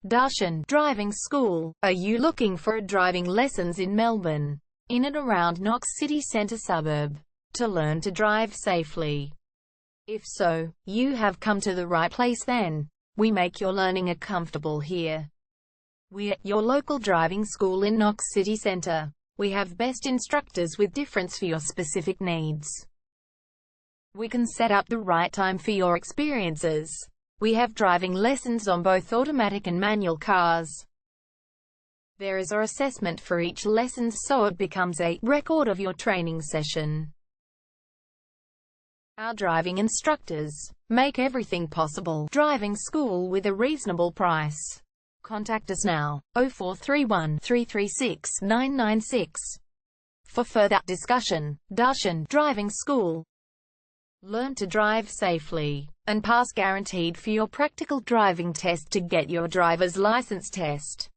Darshan Driving School. Are you looking for driving lessons in Melbourne, in and around Knox City Centre suburb, to learn to drive safely? If so, you have come to the right place then. We make your learning comfortable here. We're your local driving school in Knox City Centre. We have best instructors with difference for your specific needs. We can set up the right time for your experiences. We have driving lessons on both automatic and manual cars. There is an assessment for each lesson, so it becomes a record of your training session. Our driving instructors make everything possible. Driving school with a reasonable price. Contact us now, 0431 336 996. For further discussion. Darshan Driving School. Learn to drive safely and pass guaranteed for your practical driving test to get your driver's license test.